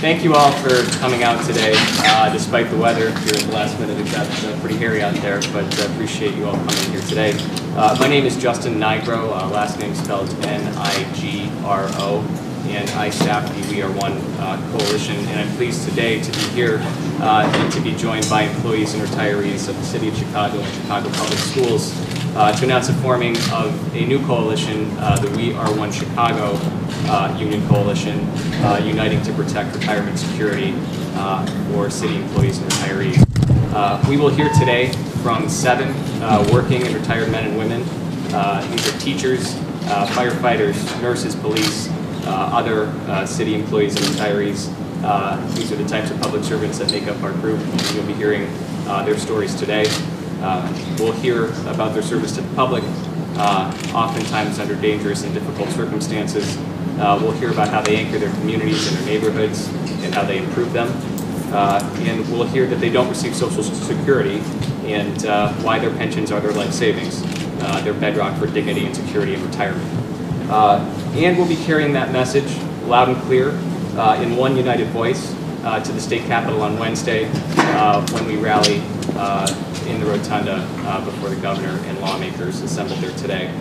Thank you all for coming out today, despite the weather here at the last minute. It got pretty hairy out there, but I appreciate you all coming here today. My name is Justin Nigro, last name spelled N-I-G-R-O, and I staff the We Are One coalition, and I'm pleased today to be here and to be joined by employees and retirees of the City of Chicago and Chicago Public Schools to announce the forming of a new coalition, the We Are One Chicago Union Coalition, uniting to protect retirement security for city employees and retirees. We will hear today from 7 working and retired men and women. These are teachers, firefighters, nurses, police, other city employees and retirees. These are the types of public servants that make up our group. You'll be hearing their stories today. We'll hear about their service to the public, oftentimes under dangerous and difficult circumstances. We'll hear about how they anchor their communities and their neighborhoods and how they improve them. And we'll hear that they don't receive Social Security and why their pensions are their life savings, their bedrock for dignity and security in retirement. And we'll be carrying that message loud and clear in one united voice to the state capitol on Wednesday when we rally in the rotunda before the governor and lawmakers assembled there today.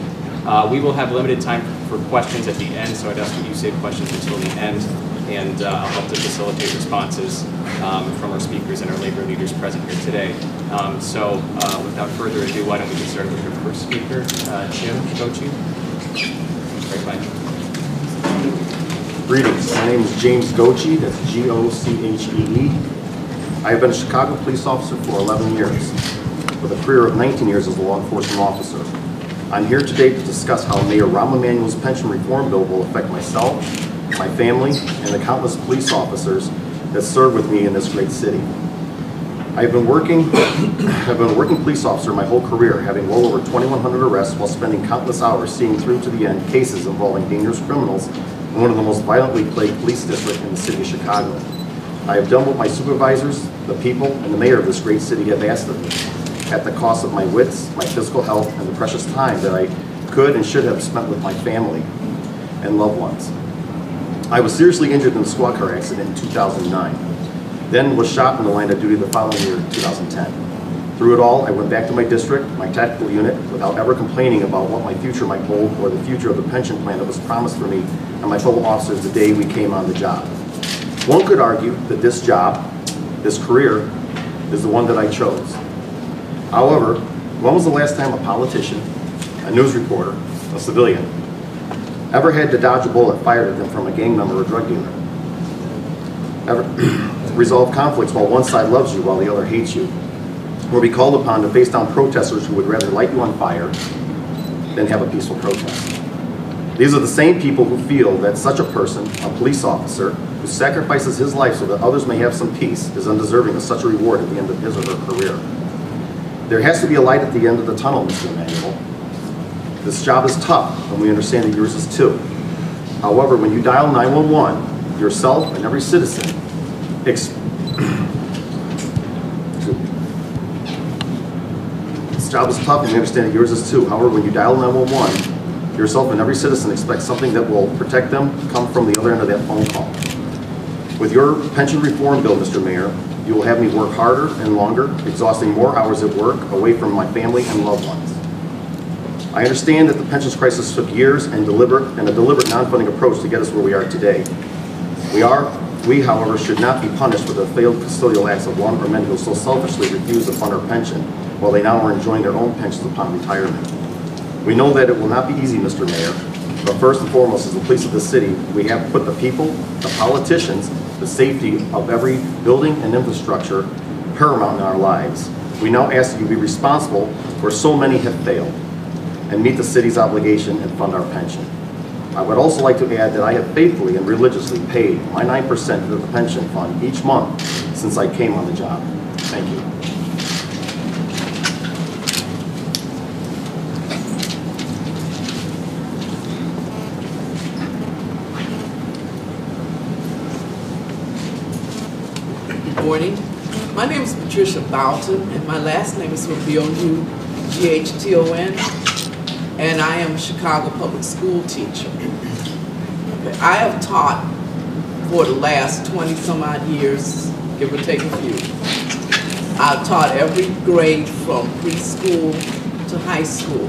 We will have limited time for questions at the end, so I'd ask that you save questions until the end, and I'll help to facilitate responses from our speakers and our labor leaders present here today. So without further ado, why don't we get started with our first speaker, Jim Gochi. Right by. Greetings, my name is James Gochi, that's G-O-C-H-E-E. I have been a Chicago police officer for 11 years, with a career of 19 years as a law enforcement officer. I'm here today to discuss how Mayor Rahm Emanuel's pension reform bill will affect myself, my family, and the countless police officers that serve with me in this great city. I've been a working police officer my whole career, having well over 2,100 arrests while spending countless hours seeing through to the end cases involving dangerous criminals in one of the most violently plagued police districts in the city of Chicago. I have done what my supervisors, the people, and the mayor of this great city have asked of me, at the cost of my wits, my physical health, and the precious time that I could and should have spent with my family and loved ones. I was seriously injured in a squad car accident in 2009, then was shot in the line of duty the following year, 2010. Through it all, I went back to my district, my tactical unit, without ever complaining about what my future might hold or the future of the pension plan that was promised for me and my fellow officers the day we came on the job. One could argue that this job, this career, is the one that I chose. However, when was the last time a politician, a news reporter, a civilian, ever had to dodge a bullet fired at them from a gang member or drug dealer? Ever resolve conflicts while one side loves you while the other hates you? Or be called upon to face down protesters who would rather light you on fire than have a peaceful protest? These are the same people who feel that such a person, a police officer, who sacrifices his life so that others may have some peace, is undeserving of such a reward at the end of his or her career. There has to be a light at the end of the tunnel, Mr. Emanuel. This job is tough, and we understand that yours is too. However, when you dial 911, yourself and every citizen this job is tough, and we understand that yours is too. However, when you dial 911, yourself and every citizen expects something that will protect them come from the other end of that phone call. With your pension reform bill, Mr. Mayor, you will have me work harder and longer, exhausting more hours at work, away from my family and loved ones. I understand that the pensions crisis took years and a deliberate non-funding approach to get us where we are today. We, however, should not be punished for the failed custodial acts of one or many who so selfishly refuse to fund our pension, while they now are enjoying their own pensions upon retirement. We know that it will not be easy, Mr. Mayor, but first and foremost, as the police of the city, we have put the people, the politicians, the safety of every building and infrastructure paramount in our lives. We now ask that you be responsible where so many have failed and meet the city's obligation and fund our pension. I would also like to add that I have faithfully and religiously paid my 9% of the pension fund each month since I came on the job. Thank you. Good morning. My name is Patricia Boughton, and my last name is B-O-U-G-H-T-O-N, and I am a Chicago public school teacher. I have taught for the last 20 some odd years, give or take a few. I've taught every grade from preschool to high school.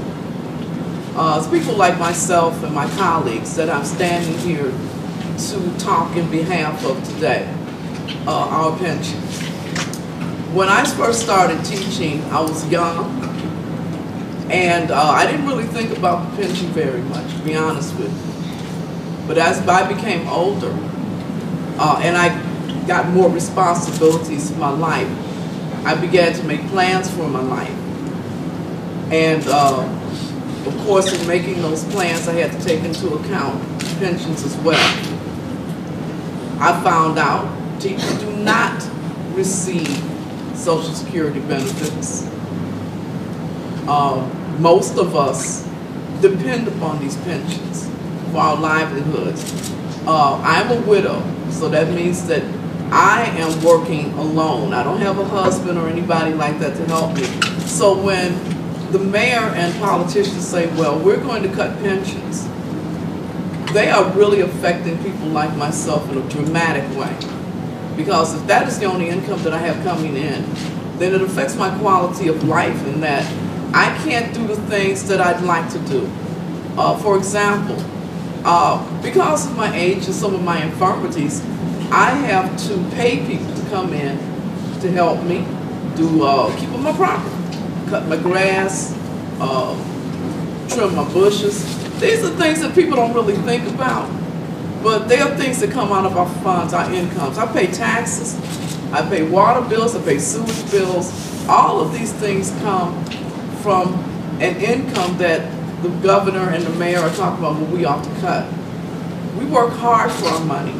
It's people like myself and my colleagues that I'm standing here to talk in behalf of today, our pensions. When I first started teaching, I was young, and I didn't really think about the pension very much, to be honest with you. But as I became older, and I got more responsibilities in my life, I began to make plans for my life. And of course, in making those plans, I had to take into account pensions as well. I found out teachers do not receive Social Security benefits. Most of us depend upon these pensions for our livelihoods. I'm a widow, so that means that I am working alone. I don't have a husband or anybody like that to help me. So when the mayor and politicians say, well, we're going to cut pensions, they are really affecting people like myself in a dramatic way. Because if that is the only income that I have coming in, then it affects my quality of life in that I can't do the things that I'd like to do. For example, because of my age and some of my infirmities, I have to pay people to come in to help me do keep up my property, cut my grass, trim my bushes. These are things that people don't really think about, but they are things that come out of our funds, our incomes. I pay taxes, I pay water bills, I pay sewage bills. All of these things come from an income that the governor and the mayor are talking about what we ought to cut. We work hard for our money.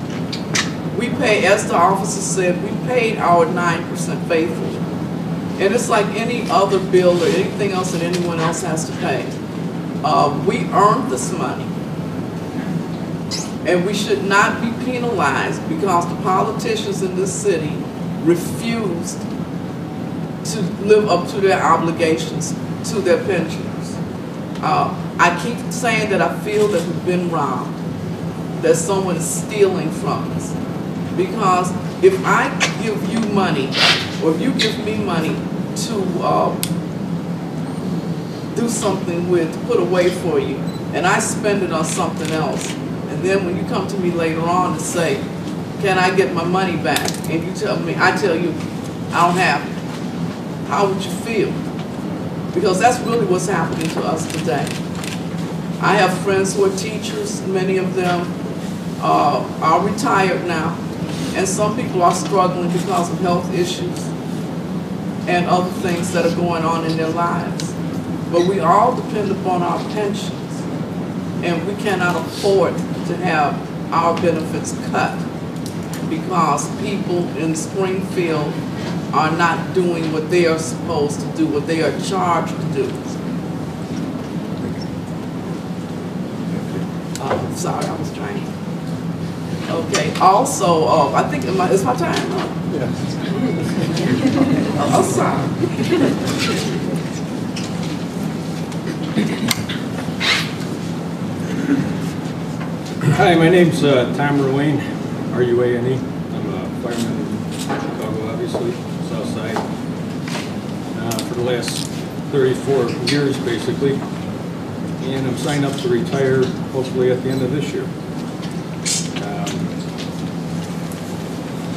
We pay, as the officer said, we paid our 9% faithfully. And it's like any other bill or anything else that anyone else has to pay. We earned this money. And we should not be penalized because the politicians in this city refused to live up to their obligations to their pensioners. I keep saying that I feel that we've been robbed, that someone is stealing from us. Because if I give you money, or if you give me money to do something with, to put away for you, and I spend it on something else, and then when you come to me later on to say, can I get my money back? And you tell me, I tell you, I don't have it. How would you feel? Because that's really what's happening to us today. I have friends who are teachers, many of them are retired now. And some people are struggling because of health issues and other things that are going on in their lives. But we all depend upon our pensions, and we cannot afford to have our benefits cut because people in Springfield are not doing what they are supposed to do, what they are charged to do. Sorry, I was trying. Okay, also, I think, is my time up? Yeah. Oh, sorry. Hi, my name's Tom Ruane, R-U-A-N-E. I'm a fireman in Chicago, obviously, South Side. For the last 34 years, basically. And I'm signed up to retire, hopefully, at the end of this year.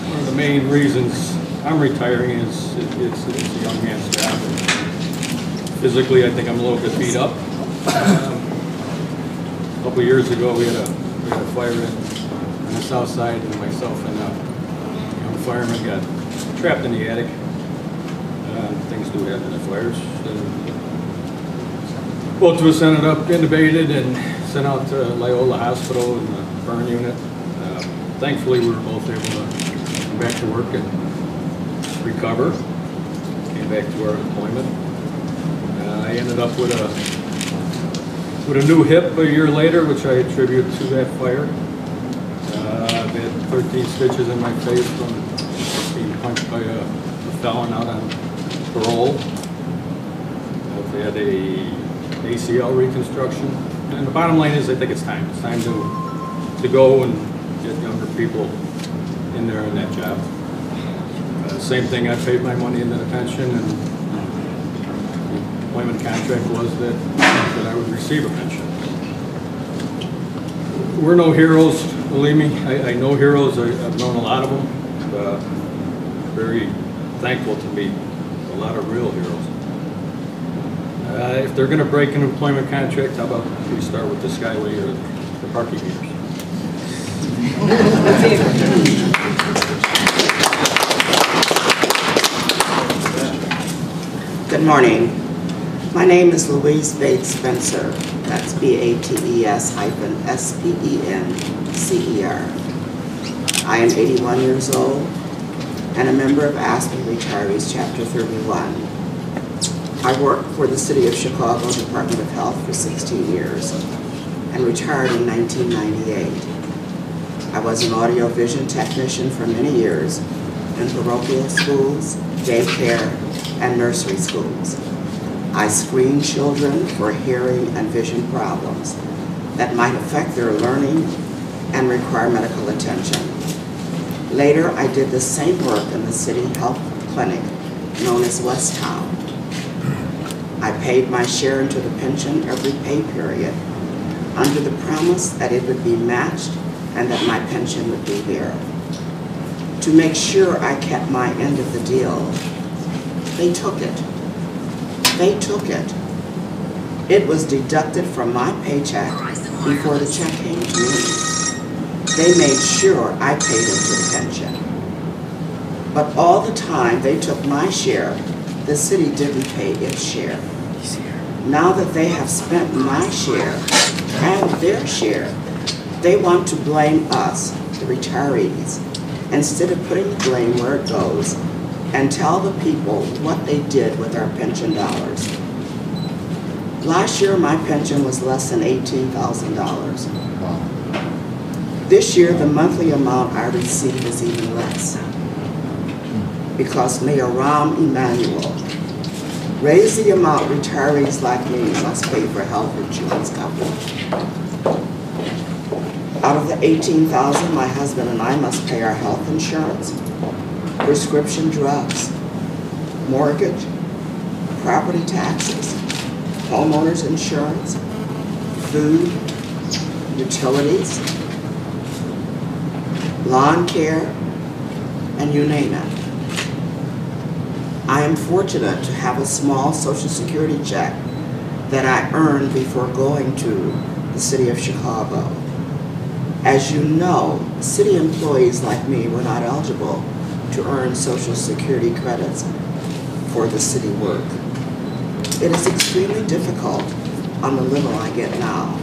One of the main reasons I'm retiring is it's a young man's job. And physically, I think I'm a little bit beat up. A couple of years ago, we had a fire on the south side, and myself and a young fireman got trapped in the attic. Things do happen in fires. Both of us ended up intubated and sent out to Loyola Hospital in the burn unit. Thankfully, we were both able to come back to work and recover. Came back to our employment. I ended up with a new hip a year later, which I attribute to that fire. I've had 13 stitches in my face from being punched by a felon out on parole. I've had a ACL reconstruction. And the bottom line is I think it's time. It's time to go and get younger people in there in that job. Same thing, I paid my money into the pension, and the employment contract was that I would receive a pension. We're no heroes, believe me. I know heroes. I've known a lot of them. Very thankful to meet a lot of real heroes. If they're going to break an employment contract, how about we start with the Skyway or the parking meters? Good morning. My name is Louise Bates Spencer. That's BATES-SPENCER. I am 81 years old and a member of Aspen Retirees Chapter 31. I worked for the City of Chicago Department of Health for 16 years and retired in 1998. I was an audio-vision technician for many years in parochial schools, daycare, and nursery schools. I screened children for hearing and vision problems that might affect their learning and require medical attention. Later, I did the same work in the city health clinic known as Westtown. I paid my share into the pension every pay period under the promise that it would be matched and that my pension would be there. To make sure I kept my end of the deal, they took it. They took it. It was deducted from my paycheck before the check came to me. They made sure I paid into the pension. But all the time they took my share, the city didn't pay its share. Now that they have spent my share and their share, they want to blame us, the retirees, instead of putting the blame where it goes and tell the people what they did with our pension dollars. Last year, my pension was less than $18,000. This year, the monthly amount I receive is even less because Mayor Rahm Emanuel raised the amount retirees like me must pay for health insurance coverage. Out of the $18,000, my husband and I must pay our health insurance, prescription drugs, mortgage, property taxes, homeowners insurance, food, utilities, lawn care, and you name it. I am fortunate to have a small Social Security check that I earned before going to the City of Chicago. As you know, city employees like me were not eligible to earn Social Security credits for the city work. It is extremely difficult on the little I get now.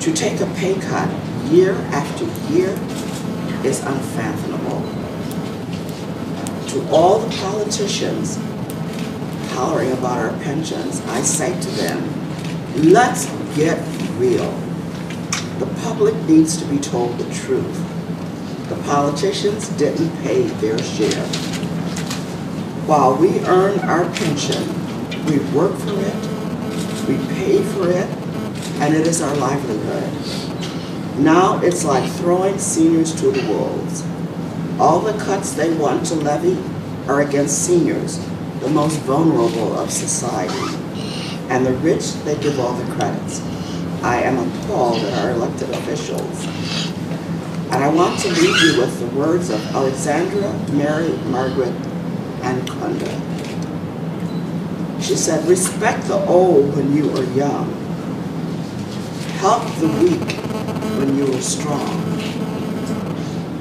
To take a pay cut year after year is unfathomable. To all the politicians hollering about our pensions, I say to them, let's get real. The public needs to be told the truth. The politicians didn't pay their share. While we earn our pension, we work for it, we pay for it, and it is our livelihood. Now it's like throwing seniors to the wolves. All the cuts they want to levy are against seniors, the most vulnerable of society. And the rich, they give all the credits. I am appalled at our elected officials. And I want to leave you with the words of Alexandra, Mary, Margaret, and Kunda. She said, respect the old when you are young. Help the weak when you are strong.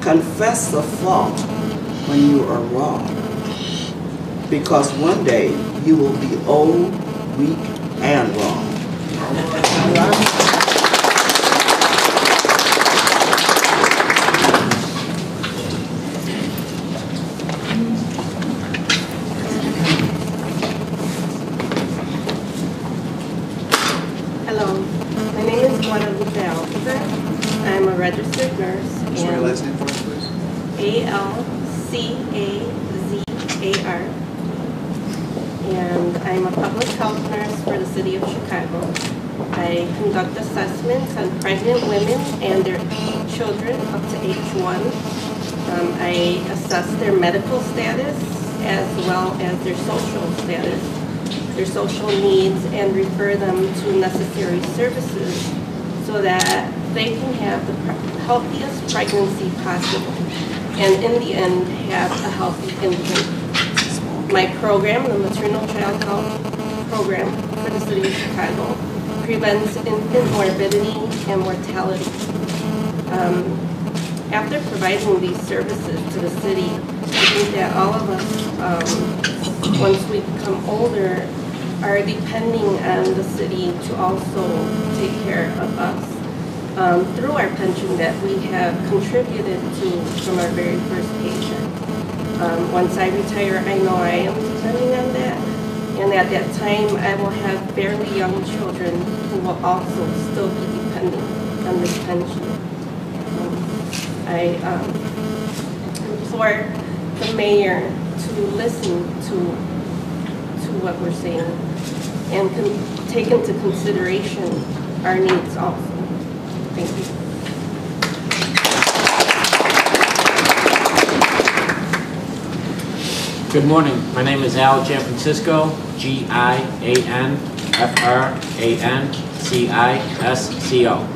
Confess the fault when you are wrong. Because one day you will be old, weak, and wrong. Hello, my name is Guadalupe Alcaver. I'm a registered nurse. What's your last name for us, please? Alcazar. And I'm a public health nurse for the City of Chicago. I conduct assessments on pregnant women and their children up to age 1. I assess their medical status as well as their social status, their social needs, and refer them to necessary services so that they can have the healthiest pregnancy possible and in the end have a healthy infant. My program, the Maternal Child Health Program for the City of Chicago, prevents infant morbidity and mortality. After providing these services to the city, I think that all of us, once we become older, are depending on the city to also take care of us through our pension that we have contributed to from our very first paycheck. Once I retire, I know I am depending on that. And at that time, I will have fairly young children who will also still be depending on this pension. I implore the mayor to listen to what we're saying and take into consideration our needs also. Thank you. Good morning. My name is Al Gianfrancisco, Gianfrancisco.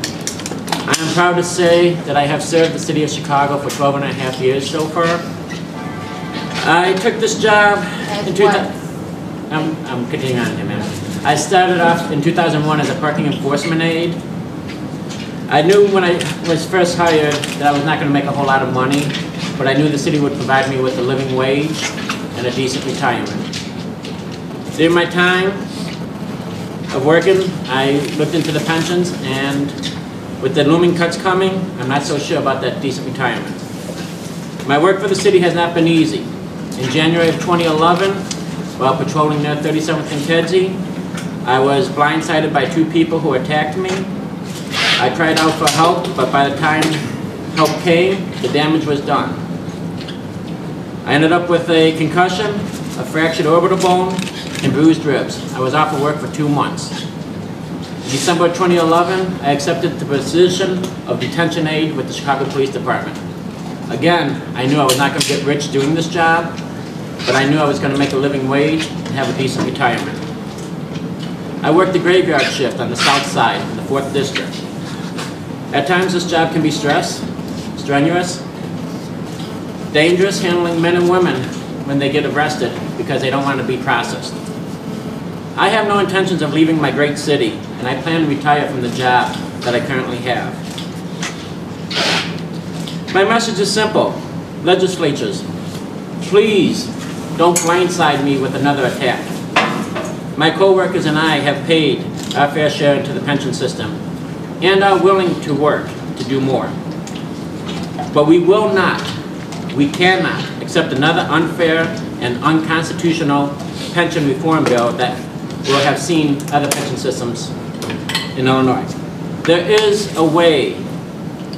I am proud to say that I have served the city of Chicago for 12.5 years so far. I took this job in 2000. I'm continuing on here, ma'am. I started off in 2001 as a parking enforcement aide. I knew when I was first hired that I was not going to make a whole lot of money, but I knew the city would provide me with a living wage and a decent retirement. During my time of working, I looked into the pensions, and with the looming cuts coming, I'm not so sure about that decent retirement. My work for the city has not been easy. In January of 2011, while patrolling near 37th and Kedzie, I was blindsided by 2 people who attacked me. I cried out for help, but by the time help came, the damage was done. I ended up with a concussion, a fractured orbital bone, and bruised ribs. I was off of work for 2 months. In December 2011, I accepted the position of detention aide with the Chicago Police Department. Again, I knew I was not going to get rich doing this job, but I knew I was going to make a living wage and have a decent retirement. I worked the graveyard shift on the south side in the 4th District. At times this job can be strenuous, dangerous, handling men and women when they get arrested because they don't want to be processed. I have no intentions of leaving my great city, and I plan to retire from the job that I currently have. My message is simple. Legislatures, please don't blindside me with another attack. My co-workers and I have paid our fair share into the pension system and are willing to work to do more. But we will not, we cannot accept another unfair and unconstitutional pension reform bill that will have seen other pension systems in Illinois. There is a way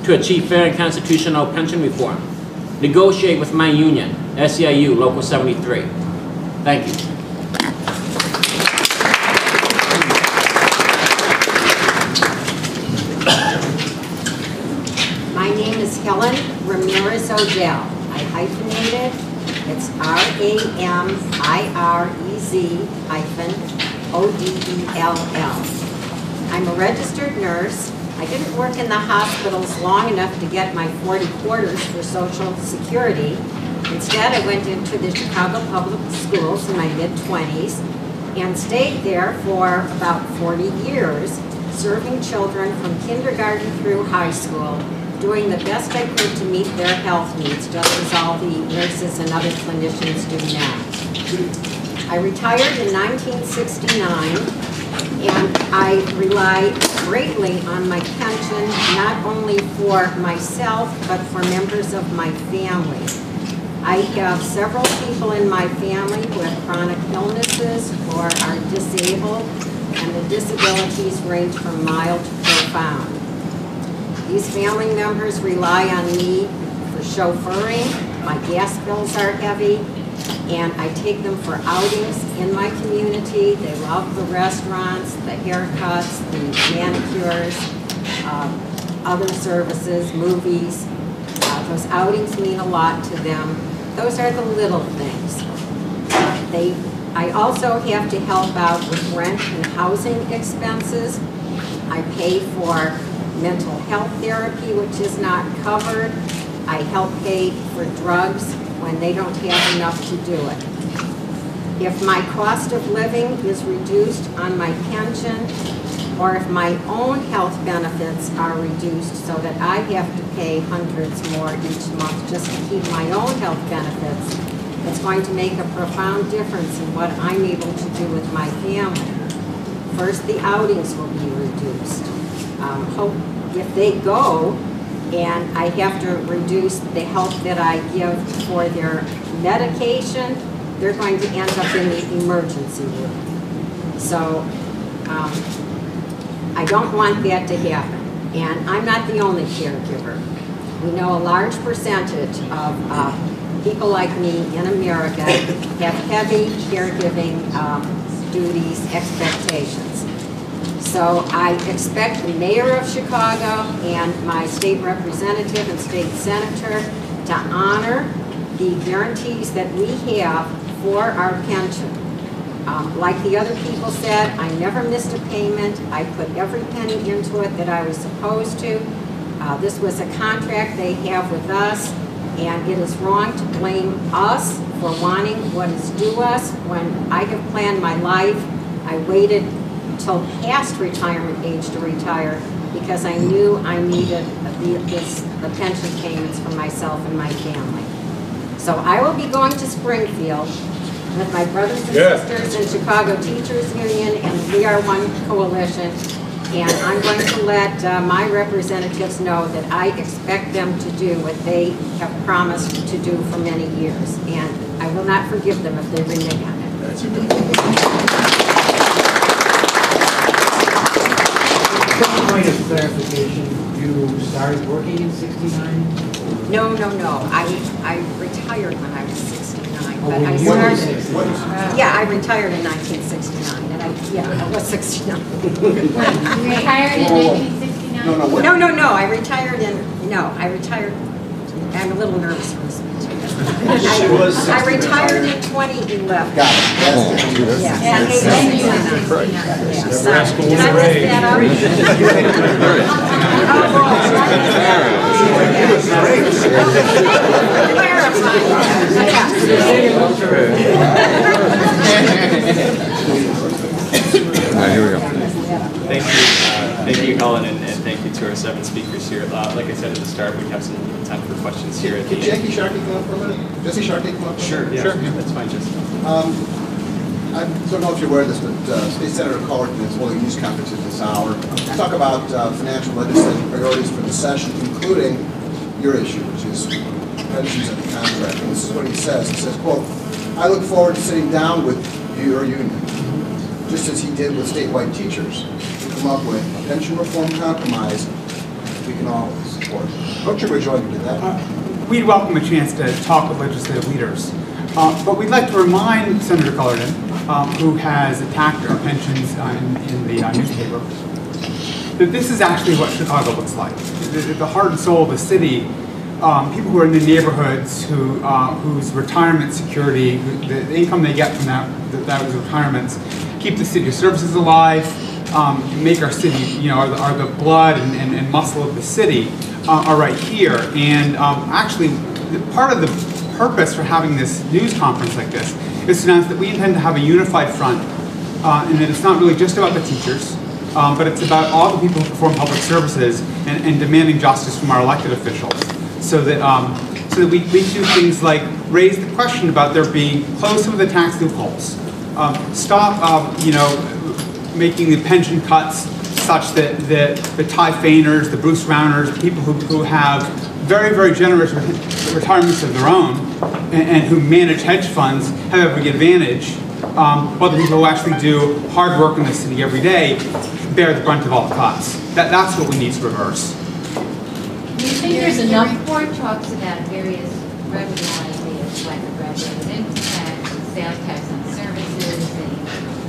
to achieve fair and constitutional pension reform. Negotiate with my union, SEIU Local 73. Thank you. My name is Helen Ramirez Odell. I hyphenated. It's RAMIREZ-ODELL. I'm a registered nurse. I didn't work in the hospitals long enough to get my 40 quarters for Social Security. Instead, I went into the Chicago Public Schools in my mid-20s and stayed there for about 40 years, serving children from kindergarten through high school, doing the best I could to meet their health needs, just as all the nurses and other clinicians do now. I retired in 1969, and I rely greatly on my pension, not only for myself, but for members of my family. I have several people in my family who have chronic illnesses or are disabled, and the disabilities range from mild to profound. These family members rely on me for chauffeuring. My gas bills are heavy, and I take them for outings in my community. They love the restaurants, the haircuts, the manicures, other services, movies. Those outings mean a lot to them. Those are the little things. I also have to help out with rent and housing expenses. I pay for mental health therapy, which is not covered. I help pay for drugs when they don't have enough to do it. If my cost of living is reduced on my pension, or if my own health benefits are reduced so that I have to pay hundreds more each month just to keep my own health benefits, it's going to make a profound difference in what I'm able to do with my family. First, the outings will be reduced. If they go and I have to reduce the help that I give for their medication, they're going to end up in the emergency room. So I don't want that to happen. And I'm not the only caregiver. We know a large percentage of people like me in America have heavy caregiving duties, expectations. So I expect the mayor of Chicago and my state representative and state senator to honor the guarantees that we have for our pension. Like the other people said, I never missed a payment. I put every penny into it that I was supposed to. This was a contract they have with us, and it is wrong to blame us for wanting what is due us. When I have planned my life, I waited until past retirement age to retire because I knew I needed the pension payments for myself and my family. So I will be going to Springfield with my brothers and sisters in Chicago Teachers Union, and We Are One Coalition. And I'm going to let my representatives know that I expect them to do what they have promised to do for many years. And I will not forgive them if they renege on it. That's a good point. Quick point of clarification, you started working in '69? No. I retired when I was 69, but when I you were started. Yeah, I retired in 1969, and I was 69. You retired in 1969? No. I retired. I'm a little nervous for this speech. She was 69. I retired in 2011. Got it. That's good. Yeah. Yeah, So, did I mess that up? Here we go. Thank you, Helen, and thank you to our 7 speakers here. Like I said at the start, we have some time for questions here at the Can end. Jackie Sharkey come up for a minute? Jesse Sharkey come up? Sure, that's fine, Jesse. I don't know if you're aware of this, but State Senator Cullerton is holding a news conference this hour to talk about financial legislative priorities for the session, including your issue, which is pensions and the contract. And this is what he says. He says, quote, "I look forward to sitting down with your union, just as he did with statewide teachers, to come up with a pension reform compromise we can all support." Don't you rejoice to that? We'd welcome a chance to talk with legislative leaders. But we'd like to remind Senator Cullerton, who has attacked our pensions in the newspaper, that this is actually what Chicago looks like. The heart and soul of the city, people who are in the neighborhoods whose retirement security, the income they get from those retirements, keep the city services alive, make our city, are the blood and muscle of the city, are right here. And actually, part of the purpose for having this news conference like this is to announce that we intend to have a unified front, and that it's not really just about the teachers, but it's about all the people who perform public services and demanding justice from our elected officials, so that we do things like raise the question about there being close some of the tax loopholes, stop making the pension cuts such that the Ty Fainers, the Bruce Rowners, the people who have very, very generous retirements of their own and who manage hedge funds have every advantage, while the people who actually do hard work in the city every day bear the brunt of all the cuts. That's what we need to reverse. Do you think there's enough? The report talks about various revenue ideas like the resident tax, sales tax on services, the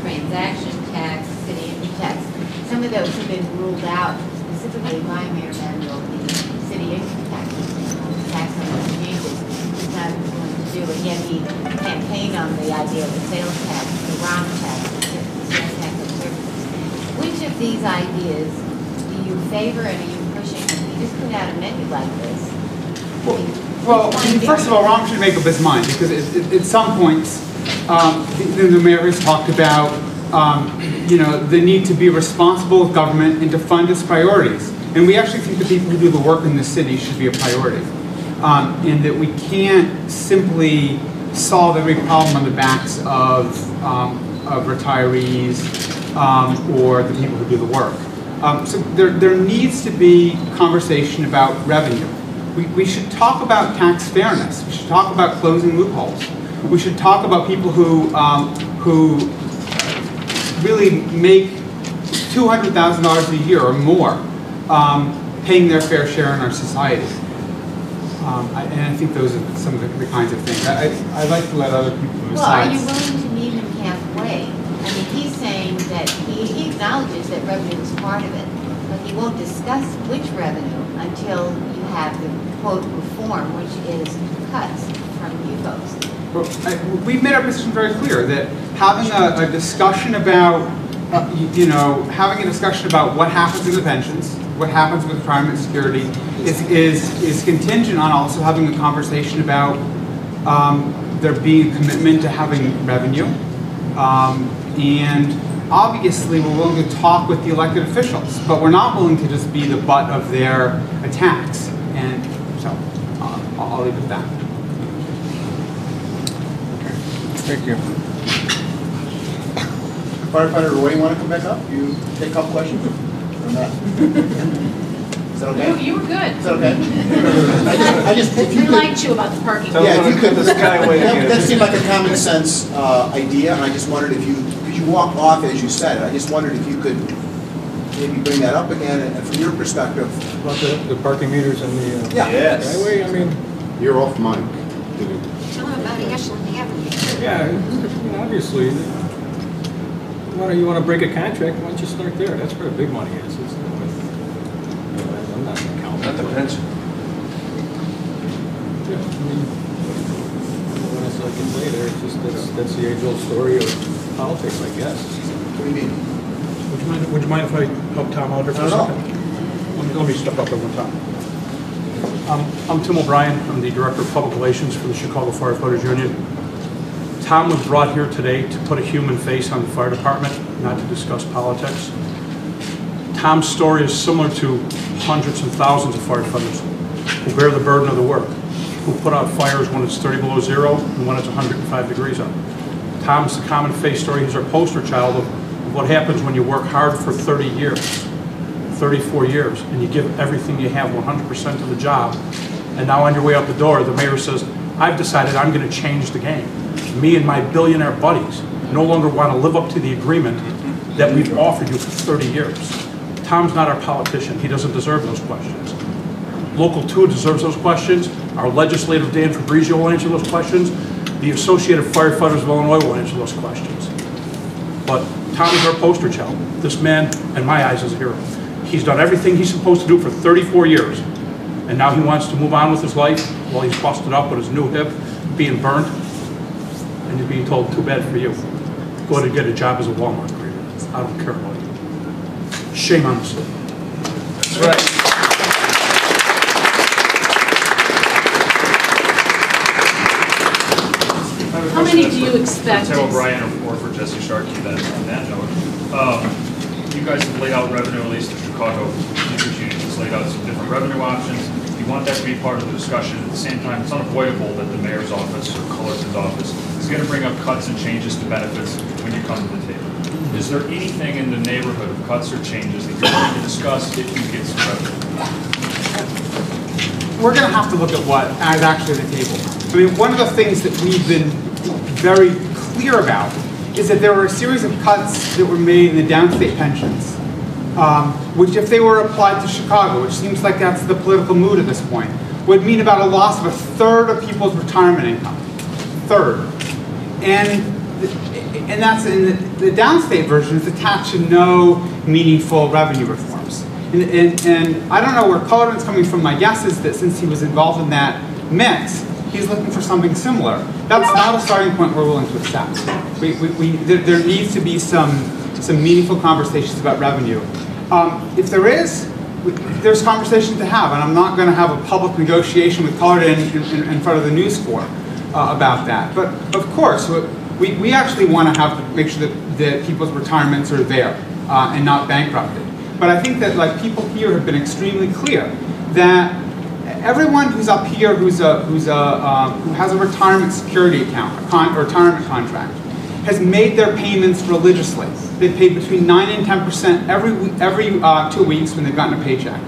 transaction tax, city income tax. Some of those have been ruled out specifically by Mayor Mandel, the city income tax again, he campaigned on the idea of the sales tax, the ROM tax, the sales tax of services. Which of these ideas do you favor and are you pushing? You just put out a menu like this. Well, first of all, Ron should make up his mind, because at some points, the mayor has talked about the need to be responsible with government and to fund its priorities. And we actually think the people who do the work in the city should be a priority. And that we can't simply solve every problem on the backs of retirees or the people who do the work. So there needs to be conversation about revenue. We should talk about tax fairness. We should talk about closing loopholes. We should talk about people who really make $200,000 a year or more, paying their fair share in our society. And I think those are some of the kinds of things. I'd like to let other people decide. Well, are you willing to meet him halfway? I mean, he's saying that he acknowledges that revenue is part of it, but he won't discuss which revenue until you have the quote reform, which is cuts from you folks. Well, we've made our position very clear that having a discussion about, having a discussion about what happens in the pensions, what happens with retirement security, is contingent on also having a conversation about there being a commitment to having revenue, and obviously we're willing to talk with the elected officials, but we're not willing to just be the butt of their attacks. And so I'll leave it at that. Thank you. Firefighter Roy, you want to come back up? You take a couple questions or not? Is that okay? You were good. Is that okay? I just if you We could, liked you about the parking. yeah, if you could, that seemed like a common sense idea, and I just wondered if you, because you walked off as you said it, I just wondered if you could maybe bring that up again, and from your perspective. About the parking meters and the Yeah. Yes. highway, I mean, You're off mic. Tell them about Ashland Avenue. yeah, obviously, you want to break a contract, why don't you start there? That's where the big money is. It's not with, I'm not an accountant. Not the pension. Yeah, I mean, what else I can say there? It's just that's the age-old story of politics, I guess. What do you mean? Would you mind if I help Tom out here for a second? Let me step up at one time. I'm Tim O'Brien. I'm the Director of Public Relations for the Chicago Firefighters Union. Tom was brought here today to put a human face on the fire department, not to discuss politics. Tom's story is similar to hundreds and thousands of firefighters who bear the burden of the work, who put out fires when it's 30 below zero and when it's 105 degrees out. Tom's the common face story. He's our poster child of what happens when you work hard for 30 years, 34 years, and you give everything you have 100% of the job, and now on your way out the door, the mayor says, I've decided I'm going to change the game. Me and my billionaire buddies no longer want to live up to the agreement that we've offered you for 30 years. Tom's not our politician. He doesn't deserve those questions. Local 2 deserves those questions. Our legislative Dan Fabrizio will answer those questions. The Associated Firefighters of Illinois will answer those questions. But Tom is our poster child. This man, in my eyes, is a hero. He's done everything he's supposed to do for 34 years. And now he wants to move on with his life while he's busted up with his new hip, being burned. And you're being told, too bad for you. Go to get a job as a Walmart greeter. I don't care about you. Shame on the city. That's right. How many do you expect? Tim O'Brien or for Jesse Sharkey then on that note. You guys have laid out revenue, at least the Chicago Teachers Union has laid out some different revenue options. You want that to be part of the discussion. At the same time, it's unavoidable that the mayor's office or Cullerton's office is going to bring up cuts and changes to benefits when you come to the table. Is there anything in the neighborhood of cuts or changes that you're going to discuss if you get some revenue? We're going to have to look at what is actually at the table. I mean, one of the things that we've been very clear about is that there were a series of cuts that were made in the downstate pensions, which if they were applied to Chicago, which seems like that's the political mood at this point, would mean about a loss of 1/3 of people's retirement income. 1/3. And that's in the downstate version is attached to no meaningful revenue reforms. And I don't know where Cullerton's coming from. My guess is that since he was involved in that mix, he's looking for something similar. That's not a starting point we're willing to accept. There needs to be some meaningful conversations about revenue. If there is, there's conversations to have, and I'm not going to have a public negotiation with Cullerton in front of the news corps about that. But of course, we actually want to make sure that people's retirements are there and not bankrupted. But I think that people here have been extremely clear that everyone who's up here who has a retirement security account, a retirement contract, has made their payments religiously. They paid between 9 and 10% every 2 weeks when they've gotten a paycheck.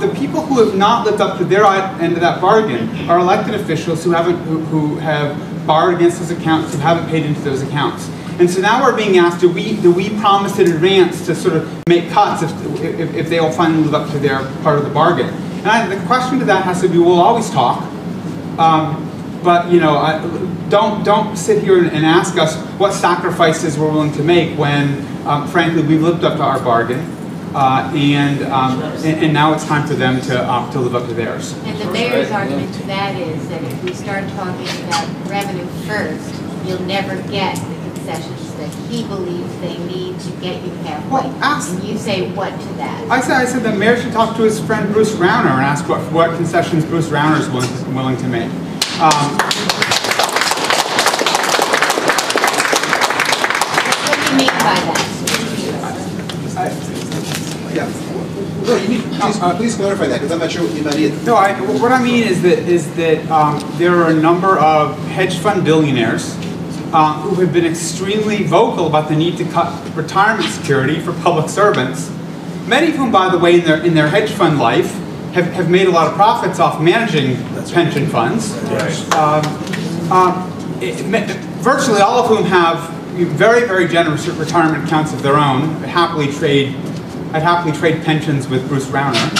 The people who have not lived up to their end of that bargain are elected officials who have borrowed against those accounts, who haven't paid into those accounts. And so now we're being asked, do we promise in advance to sort of make cuts if they will finally live up to their part of the bargain? And the question to that has to be, we'll always talk, but don't sit here and ask us what sacrifices we're willing to make when, frankly, we've lived up to our bargain, and now it's time for them to live up to theirs. And the mayor's argument to that is that if we start talking about revenue first, you'll never get the concessions that he believes they need to get you halfway. And you say what to that? I said the mayor should talk to his friend Bruce Rauner and ask what concessions Bruce Rauner is willing to make. What do you mean by that? No, you need, please clarify that, because I'm not sure what you meant either. No, what I mean is that there are a number of hedge fund billionaires who have been extremely vocal about the need to cut retirement security for public servants. Many of whom, by the way, in their hedge fund life, have made a lot of profits off managing pension funds. Virtually all of whom have very, very generous retirement accounts of their own. I'd happily trade pensions with Bruce Rauner.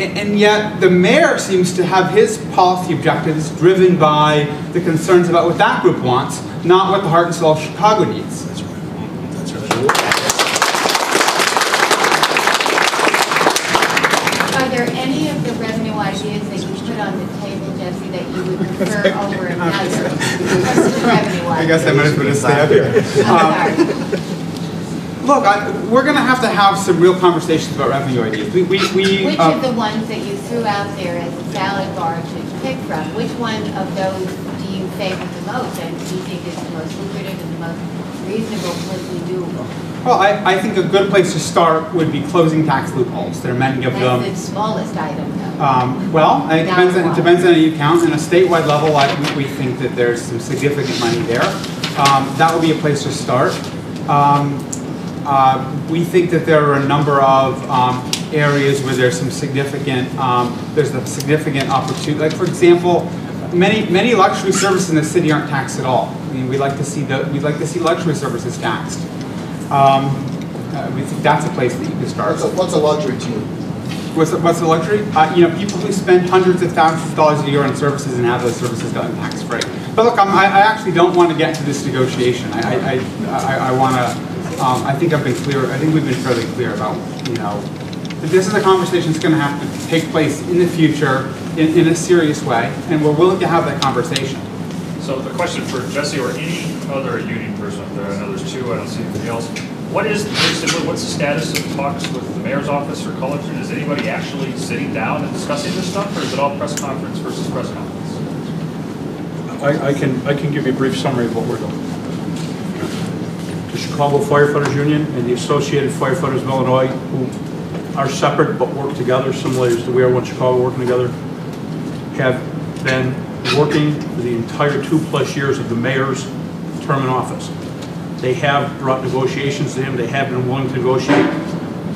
And yet the mayor seems to have his policy objectives driven by the concerns about what that group wants, not what the heart and soul of Chicago needs. Are there any of the revenue ideas that you put on the table, Jesse, that you would prefer over another? I guess I might as well just stay up here. Look, we're going to have some real conversations about revenue ideas. Which of the ones that you threw out there as a salad bar to pick from, which one of those do you favor the most, and do you think is the most lucrative and the most reasonable, politically doable? Well, I think a good place to start would be closing tax loopholes. There are many of them. That's the smallest item, though. Well, it depends on how you count. On a statewide level, we think that there's some significant money there. That would be a place to start. We think that there are a number of areas where there's some significant, opportunity. Like, for example, many luxury services in the city aren't taxed at all. I mean, we'd like to see luxury services taxed. We think that's a place that you can start. What's a luxury to you? What's a luxury? People who spend hundreds of thousands of dollars a year on services and have those services done tax-free. But look, I actually don't want to get into this negotiation. I want to. I think I've been clear. I think we've been fairly clear about, that this is a conversation that's going to have to take place in the future in a serious way, and we're willing to have that conversation. So the question for Jesse or any other union person up there, I know there's two, I don't see anybody else. What's the status of talks with the mayor's office or Cullerton? Is anybody actually sitting down and discussing this stuff, or is it all press conference versus press conference? I can give you a brief summary of what we're doing. The Chicago Firefighters Union and the Associated Firefighters of Illinois, who are separate but work together, similarly as we are one Chicago working together, have been working for the entire 2+ years of the mayor's term in office. They have brought negotiations to him. They have been willing to negotiate.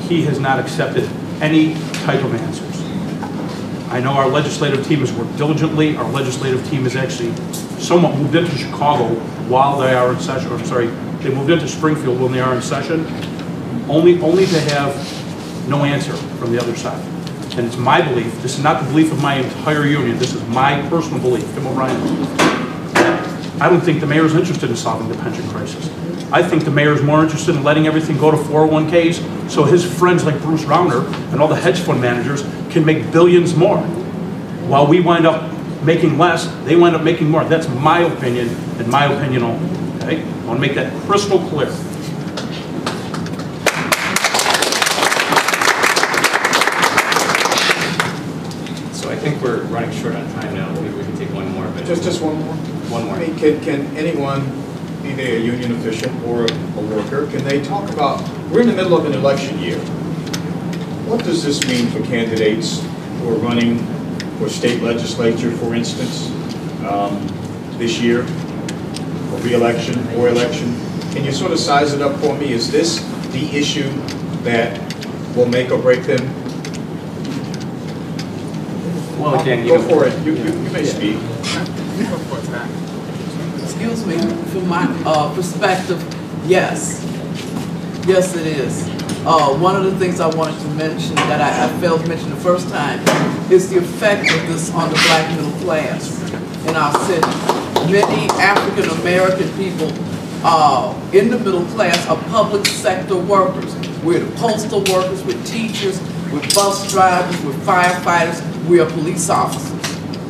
He has not accepted any type of answers. I know our legislative team has worked diligently. Our legislative team has actually somewhat moved into Chicago while they are in session. Or, sorry, they moved into Springfield when they are in session, only to have no answer from the other side. And it's my belief, this is not the belief of my entire union, this is my personal belief, Tim O'Brien. I don't think the mayor is interested in solving the pension crisis. I think the mayor is more interested in letting everything go to 401ks so his friends like Bruce Rauner and all the hedge fund managers can make billions more. While we wind up making less, they wind up making more. That's my opinion, and my opinion only, okay? I want to make that crystal clear. So I think we're running short on time now. Maybe we can take one more. But Just one more. One more. I mean, can anyone, be they a union official or a worker, can they talk about, we're in the middle of an election year. What does this mean for candidates who are running for state legislature, for instance, this year, for re-election or election? Can you sort of size it up for me? Is this the issue that will make or break them? Well, again, go for it. You may speak. Excuse me, from my perspective, yes. Yes, it is. One of the things I wanted to mention that I failed to mention the first time is the effect of this on the black middle class in our city. Many African American people in the middle class are public sector workers. We're the postal workers, we're teachers, we're bus drivers, we're firefighters, we are police officers.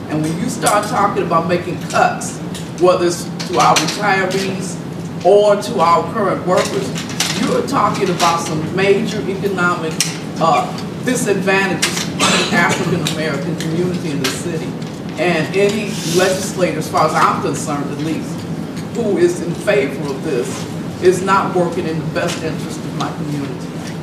And when you start talking about making cuts, whether it's to our retirees or to our current workers, you're talking about some major economic disadvantages in the African American community in the city. And any legislator, as far as I'm concerned at least, who is in favor of this is not working in the best interest of my community.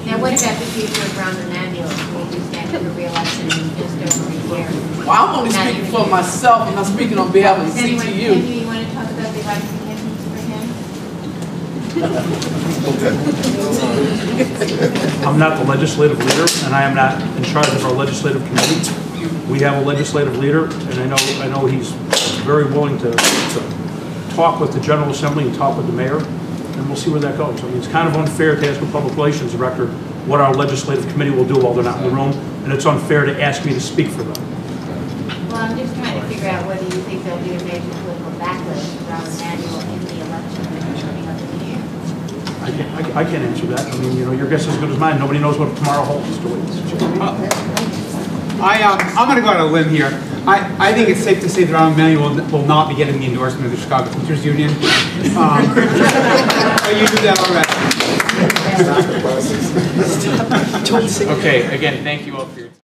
Now, what about the future of Brown and Manuel? Will you stand for re-election in just over a year? Well, I'm only speaking for myself. I'm not speaking on behalf of the Anyone, CTU. you want to talk about the advisory committee for him? I'm not the legislative leader, and I am not in charge of our legislative committee. We have a legislative leader, and I know he's very willing to talk with the General Assembly and talk with the mayor, and we'll see where that goes. I mean, it's kind of unfair to ask the Public Relations Director what our legislative committee will do while they're not in the room, and it's unfair to ask me to speak for them. Well, I'm just trying to figure out whether you think there'll be a major political backlash around Manuel in the election coming up in the year. I can't answer that. I mean, you know, your guess is as good as mine. Nobody knows what tomorrow holds. I'm going to go on a limb here. I think it's safe to say that Rahm Emanuel will not be getting the endorsement of the Chicago Teachers Union. You do that already. Okay, again, thank you all for your time.